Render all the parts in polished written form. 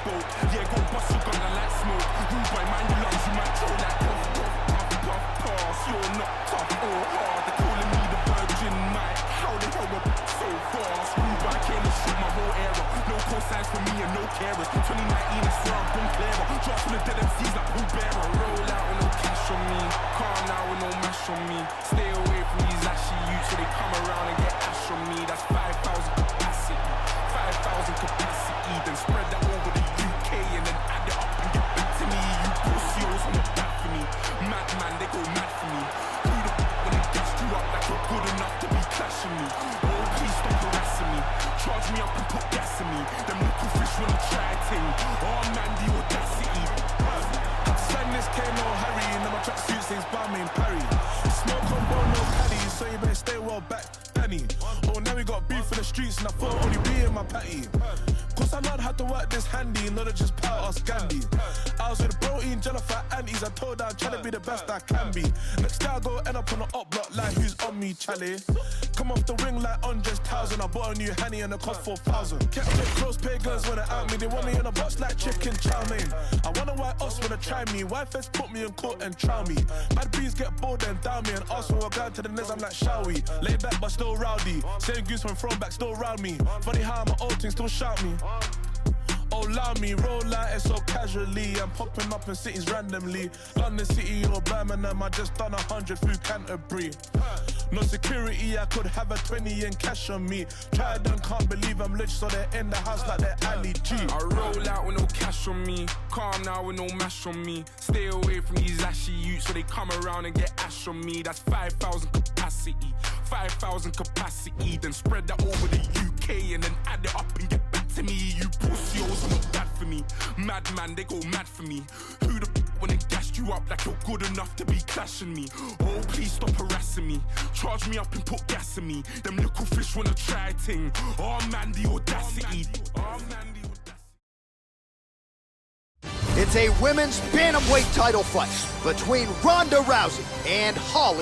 spoke. Yeah, go bust your gun like smoke. Rude boy, mind your lungs, you might throw like puff, puff, puff, puff, pass. You're not tough or hard. They're calling me the Virgin Mike. How the hell we're so fast? Rude boy, I came and shoot my whole era. No cosigns for me and no carers. 2019 is where I'm born clearer. Drop from the dead MCs like Paul Bearer. Roll out with no cash on me. Calm now with no mash on me. Stay away from these ashy youths so they come around and get ash on me. That's 5,000 capacity. 5,000 capacity. Then spread that over the UK and then add it up and get back to me. You pussies on the back for me. Madman, they go mad for me. Who the when they gassed you up like you're good enough to be clashing me? Oh, please stop harassing me. Charge me up and put gas in me. Them little fish wanna try ting. Oh man, the audacity. Sadness came no hurry, and then my tracksuit says Balmain Parry. Smoke on bone, no caddy, so you better stay well back, Danny. Oh, now we got beef in the streets, and I thought only be in my patty. Cause I learned how to work this handy, not to just pout us Gandhi. I was with protein, Jennifer aunties, I told her I'm trying to be the best I can be. Next day I go end up on the up block like who's on me, Charlie. Come off the ring like Andres Townsend, I bought a new Henny and it cost 4,000. Kept it close, pagans wanna out me, they want me in a box like chicken chow mein. I wonder why us wanna try me, why feds put me in court and trial me. Bad bees get bored and down me, and ask for a guy to the nez, I'm like, shall we? Lay back but still rowdy, same goose from thrown back, still round me. Funny how my old thing still shout me. Oh, allow me, roll out it so casually. I'm popping up in cities randomly. London City or Birmingham, I just done 100 through Canterbury. No security, I could have a 20 in cash on me. Tried and can't believe I'm rich, so they're in the house like they're Ali G. I roll out with no cash on me. Calm now with no mash on me. Stay away from these ashy youths so they come around and get ash on me. That's 5,000 capacity. 5,000 capacity. Then spread that over the UK and then add it up and get back to me. You pussies are not bad for me. Madman, they go mad for me. Who the when they gassed you up like you're good enough to be clashing me? Oh, please stop harassing me. Charge me up and put gas in me. Them little fish wanna try ting. Oh man, the audacity. Oh man, the audacity. It's a women's bantamweight title fight between Ronda Rousey and Holm.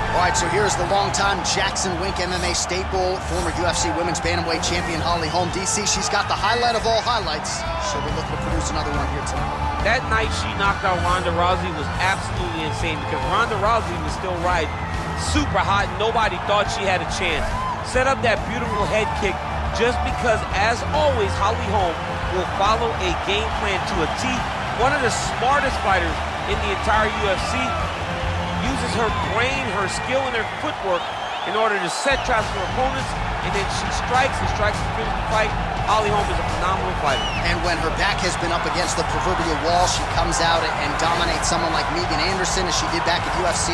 All right, so here's the longtime Jackson Wink MMA staple, former UFC Women's Bantamweight champion Holm. DC, she's got the highlight of all highlights. She'll be looking to produce another one here tonight. That night she knocked out Ronda Rousey was absolutely insane because Ronda Rousey was still riding super hot. Nobody thought she had a chance. Set up that beautiful head kick just because, as always, Holm will follow a game plan to a T. One of the smartest fighters in the entire UFC. Uses her brain, her skill, and her footwork in order to set traps for opponents, and then she strikes and finish the fight. Holm is a phenomenal fighter. And when her back has been up against the proverbial wall, she comes out and dominates someone like Megan Anderson, as she did back at UFC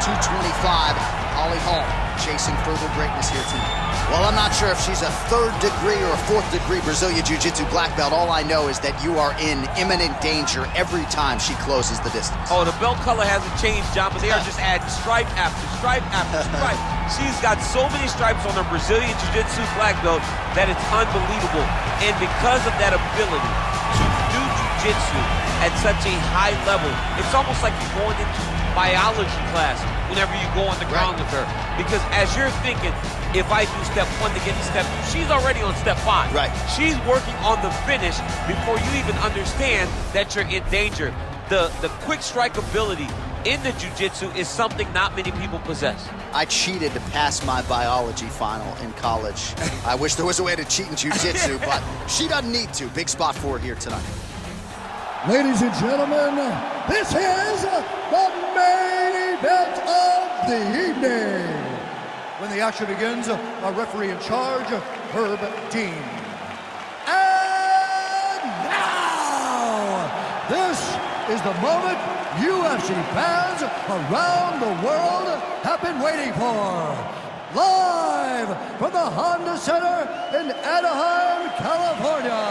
225. Holm chasing further greatness here tonight. Well, I'm not sure if she's a 3rd degree or a 4th degree Brazilian Jiu-Jitsu black belt. All I know is that you are in imminent danger every time she closes the distance. Oh, the belt color hasn't changed, John, but they are just adding stripe after stripe after stripe. She's got so many stripes on her Brazilian Jiu-Jitsu black belt that it's unbelievable. And because of that ability to do Jiu-Jitsu at such a high level, it's almost like you're going into biology class whenever you go on the ground with her. Because as you're thinking, if I do step 1 to get to step 2, she's already on step 5. Right. She's working on the finish before you even understand that you're in danger. The quick strike ability in the jiu-jitsu is something not many people possess. I cheated to pass my biology final in college. I wish there was a way to cheat in jiu-jitsu, but she doesn't need to. Big spot for her here tonight. Ladies and gentlemen, this is the main event of the evening. When the action begins, a referee in charge, Herb Dean. And now, this is the moment UFC fans around the world have been waiting for. live from the Honda Center in Anaheim, California.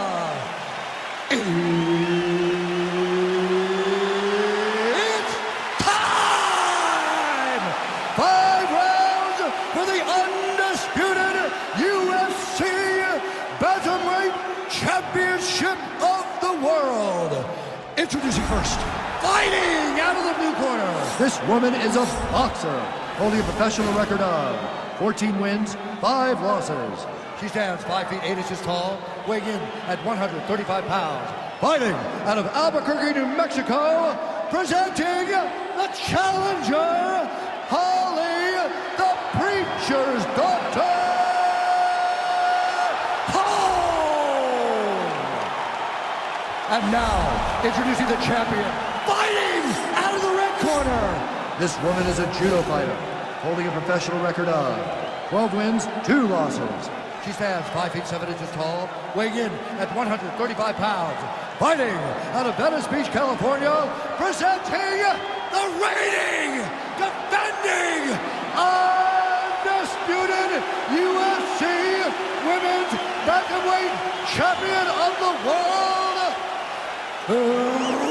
It's time! 5 rounds for the undisputed UFC Bantamweight Championship of the World. Introducing first, fighting out of the blue corner. This woman is a boxer, holding a professional record of 14 wins, 5 losses. She stands 5 feet 8 inches tall, weighing in at 135 pounds. Fighting out of Albuquerque, New Mexico, presenting the challenger, Holly, the Preacher's Daughter, Holm! And now, introducing the champion, fighting out of the red corner. This woman is a judo fighter, holding a professional record of 12 wins, 2 losses. She stands 5 feet 7 inches tall, weighing in at 135 pounds. Fighting out of Venice Beach, California, presenting the reigning, defending, undisputed UFC Women's Bantamweight Champion of the World, Rousey!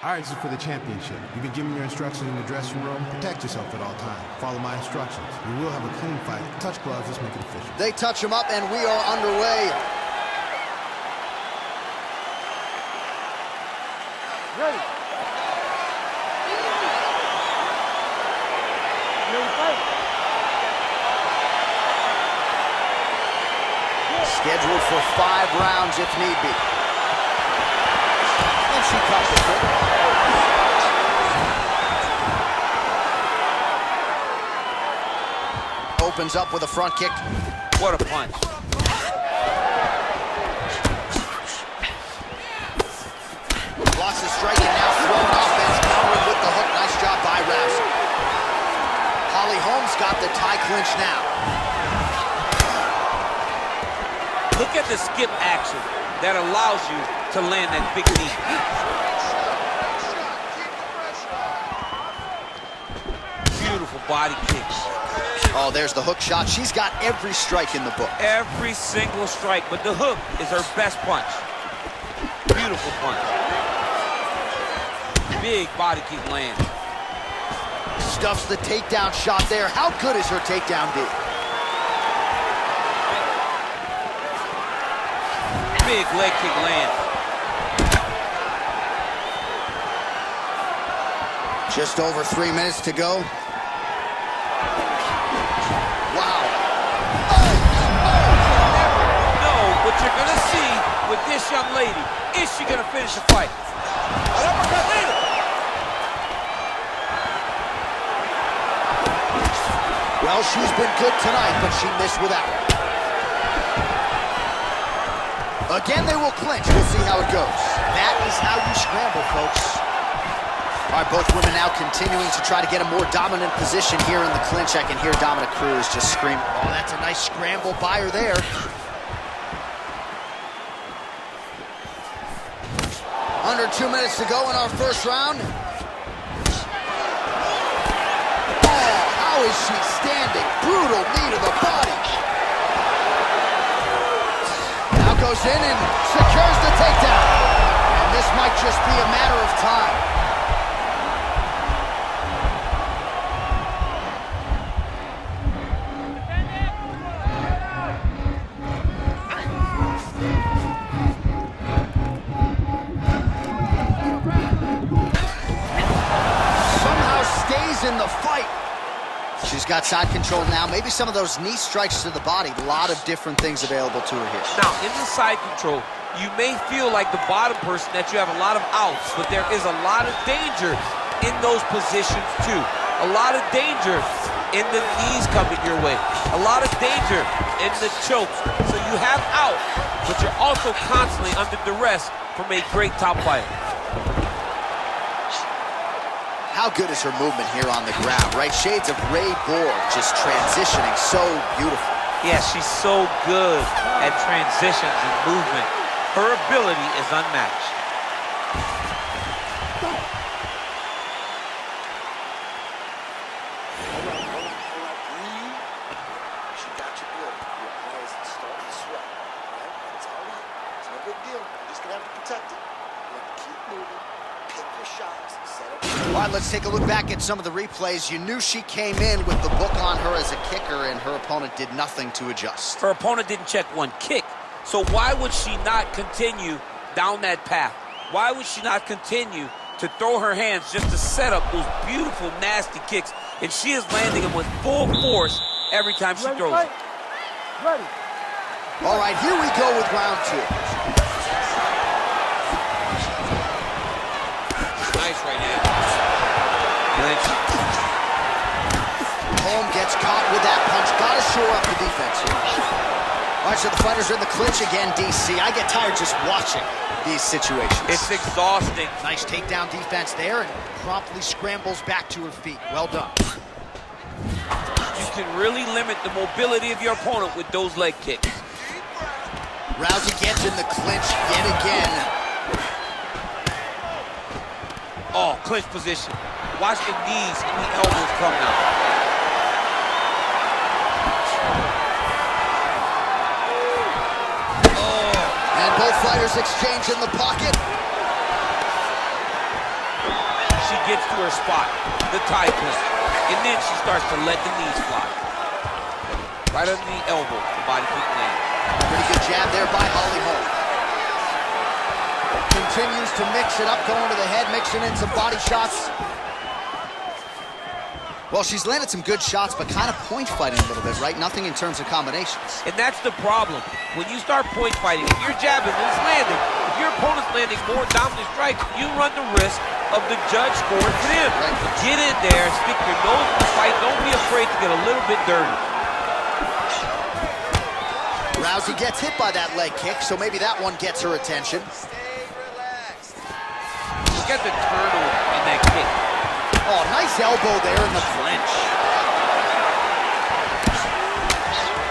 All right, this is for the championship. You've been given your instructions in the dressing room. Protect yourself at all times. Follow my instructions. We will have a clean fight. Touch gloves, let's make it official. They touch him up, and we are underway. Ready. Scheduled for 5 rounds if need be. And she caught the kick. Opens up with a front kick. What a punch. Blocks the strike and now thrown offense, countered with the hook. Nice job by Rousey. Holly Holm's got the tie clinch now. Look at the skip action that allows you to land that big knee. Beautiful body kicks. Oh, there's the hook shot. She's got every strike in the book. Every single strike, but the hook is her best punch. Beautiful punch. Big body kick land. Stuffs the takedown shot there. How good is her takedown D? Big leg kick land. Just over 3 minutes to go. Wow. No, what you're gonna see with this young lady, is she gonna finish the fight? An uppercut later. Well, she's been good tonight, but she missed with that one. Again, they will clinch. We'll see how it goes. That is how you scramble, folks. All right, both women now continuing to try to get a more dominant position here in the clinch. I can hear Dominic Cruz just scream, oh, that's a nice scramble by her there. Under 2 minutes to go in our first round. Oh, how is she standing? Brutal knee to the body. Now goes in and secures the takedown. And this might just be a matter of time. In the fight. She's got side control now. Maybe some of those knee strikes to the body. A lot of different things available to her here. Now, in the side control, you may feel like the bottom person that you have a lot of outs, but there is a lot of danger in those positions too. A lot of danger in the knees coming your way. A lot of danger in the chokes. So you have out, but you're also constantly under duress from a great top fighter. How good is her movement here on the ground, right? Shades of Ray Borg, just transitioning so beautiful. Yeah, she's so good at transitions and movement. Her ability is unmatched. She got you good. Your eyes starting to sweat. Right? That's all right. It's no big deal. You're just gonna have to protect it. You have to keep moving. Pick your shots. Set up. All right, let's take a look back at some of the replays. You knew she came in with the book on her as a kicker, and her opponent did nothing to adjust. Her opponent didn't check one kick. So why would she not continue down that path? Why would she not continue to throw her hands just to set up those beautiful, nasty kicks? And she is landing them with full force every time she throws it. Ready. All right, here we go with round 2. Nice right now. Clinch. Holm gets caught with that punch. Got to shore up the defense here. All right, so the fighters are in the clinch again, DC. I get tired just watching these situations. It's exhausting. Nice takedown defense there, and promptly scrambles back to her feet. Well done. You can really limit the mobility of your opponent with those leg kicks. Rousey gets in the clinch yet again. Oh, clinch position. Watch the knees and the elbows come now. And both fighters exchange in the pocket. She gets to her spot, the tie twist, and then she starts to let the knees fly. Right under the elbow, the body kick lands. Pretty good jab there by Holly Holm. Continues to mix it up, going to the head, mixing in some body shots. Well, she's landed some good shots, but kind of point fighting a little bit, right? Nothing in terms of combinations. And that's the problem. When you start point fighting, if you're jabbing and it's landing, if your opponent's landing more dominant strikes, you run the risk of the judge scoring for them. Right. Get in there, stick your nose in the fight. Don't be afraid to get a little bit dirty. Rousey gets hit by that leg kick, so maybe that one gets her attention. Look at the turnover in that kick. Oh, nice elbow there in the clinch.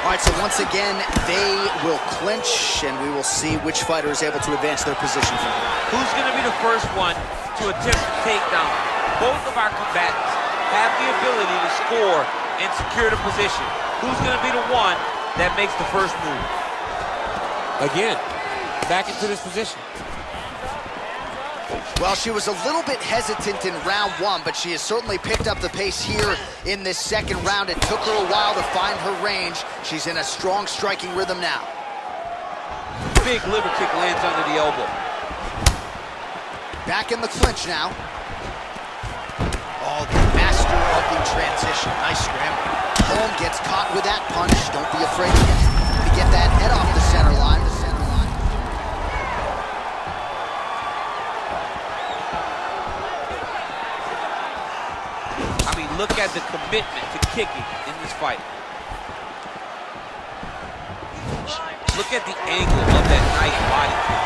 All right, so once again, they will clinch, and we will see which fighter is able to advance their position from here. Who's going to be the first one to attempt to take down? Both of our combatants have the ability to score and secure the position. Who's going to be the one that makes the first move? Again, back into this position. Well, she was a little bit hesitant in round 1, but she has certainly picked up the pace here in this second round. It took her a while to find her range. She's in a strong striking rhythm now. Big liver kick lands under the elbow. Back in the clinch now. Oh, the master of the transition. Nice scramble. Holm gets caught with that punch. Don't be afraid to get that head off the center line. I mean, look at the commitment to kicking in this fight. Look at the angle of that nice body kick.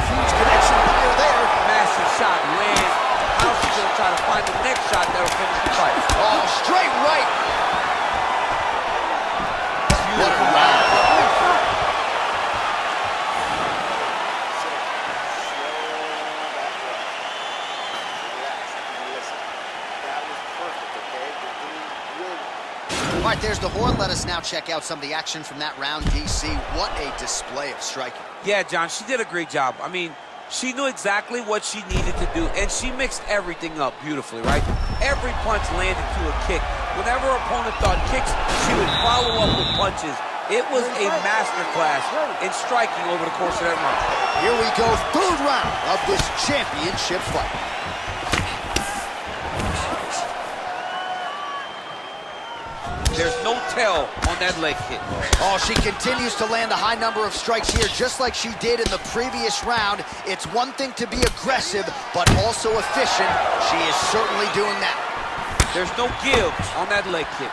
Huge connection fire there. Massive shot lands. Now she's going to try to find the next shot that'll finish the fight. Oh, straight right. What a round. All right, there's the horn. Let us now check out some of the action from that round, DC. What a display of striking. Yeah, John, she did a great job. I mean, she knew exactly what she needed to do, and she mixed everything up beautifully, right? Every punch landed to a kick. Whenever her opponent thought kicks, she would follow up with punches. It was a masterclass in striking over the course of that round. Here we go, third round of this championship fight. There's no tell on that leg kick. Oh, she continues to land a high number of strikes here, just like she did in the previous round. It's one thing to be aggressive, but also efficient. She is certainly doing that. There's no give on that leg kick.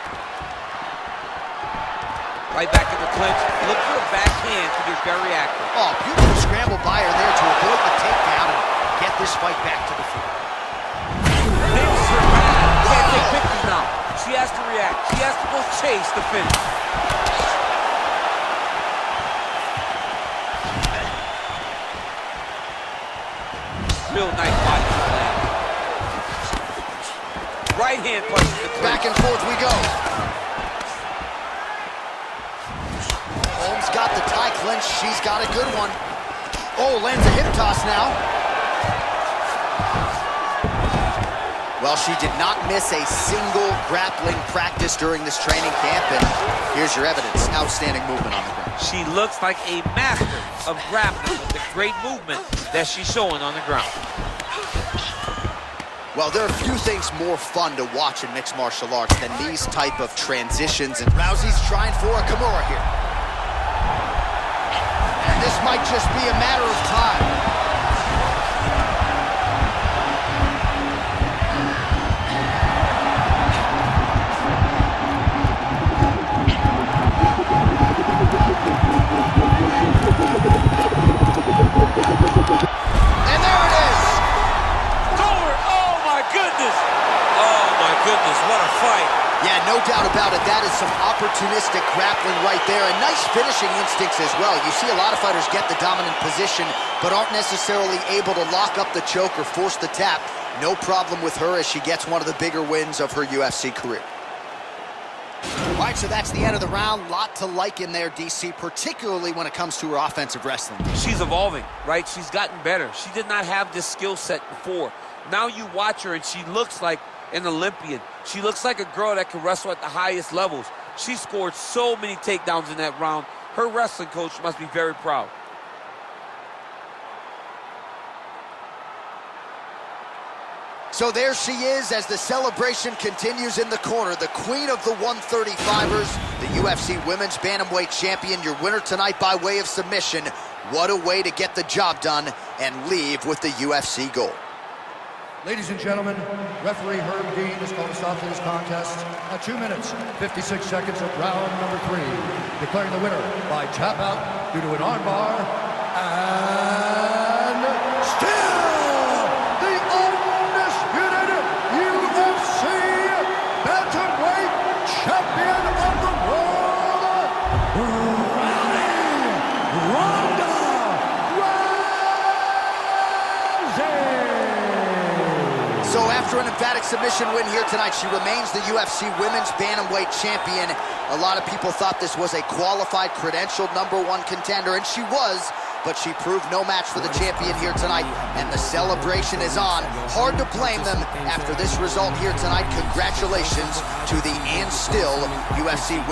Right back in the clinch. Look for a backhand to get very active. Oh, beautiful scramble by her there to avoid the takedown and get this fight back to the floor. Can't take pictures now. She has to react. She has to go chase the finish. Real nice body slam. Right hand punches the clinch. Back and forth we go. Holm's got the tie clinch. She's got a good one. Oh, lands a hip toss now. Well, she did not miss a single grappling practice during this training camp, and here's your evidence. Outstanding movement on the ground. She looks like a master of grappling with the great movement that she's showing on the ground. Well, there are few things more fun to watch in mixed martial arts than these type of transitions, and Rousey's trying for a Kimura here. And this might just be a matter of time. Yeah, no doubt about it. That is some opportunistic grappling right there, and nice finishing instincts as well. You see a lot of fighters get the dominant position, but aren't necessarily able to lock up the choke or force the tap. No problem with her as she gets one of the bigger wins of her UFC career. All right, so that's the end of the round. Lot to like in there, DC, particularly when it comes to her offensive wrestling. She's evolving, right? She's gotten better. She did not have this skill set before. Now you watch her, and she looks like an Olympian. She looks like a girl that can wrestle at the highest levels. She scored so many takedowns in that round. Her wrestling coach must be very proud. So there she is as the celebration continues in the corner. The queen of the 135ers, the UFC Women's Bantamweight Champion, your winner tonight by way of submission. What a way to get the job done and leave with the UFC gold. Ladies and gentlemen, referee Herb Dean has called a stop to this contest at 2 minutes, 56 seconds of round number 3, declaring the winner by tap out due to an armbar, and still the undisputed UFC Bantamweight Champion of the world, Ronda Rousey. So after an emphatic submission win here tonight, she remains the UFC Women's Bantamweight Champion. A lot of people thought this was a qualified, credentialed #1 contender, and she was, but she proved no match for the champion here tonight, and the celebration is on. Hard to blame them after this result here tonight. Congratulations to the and still UFC Women's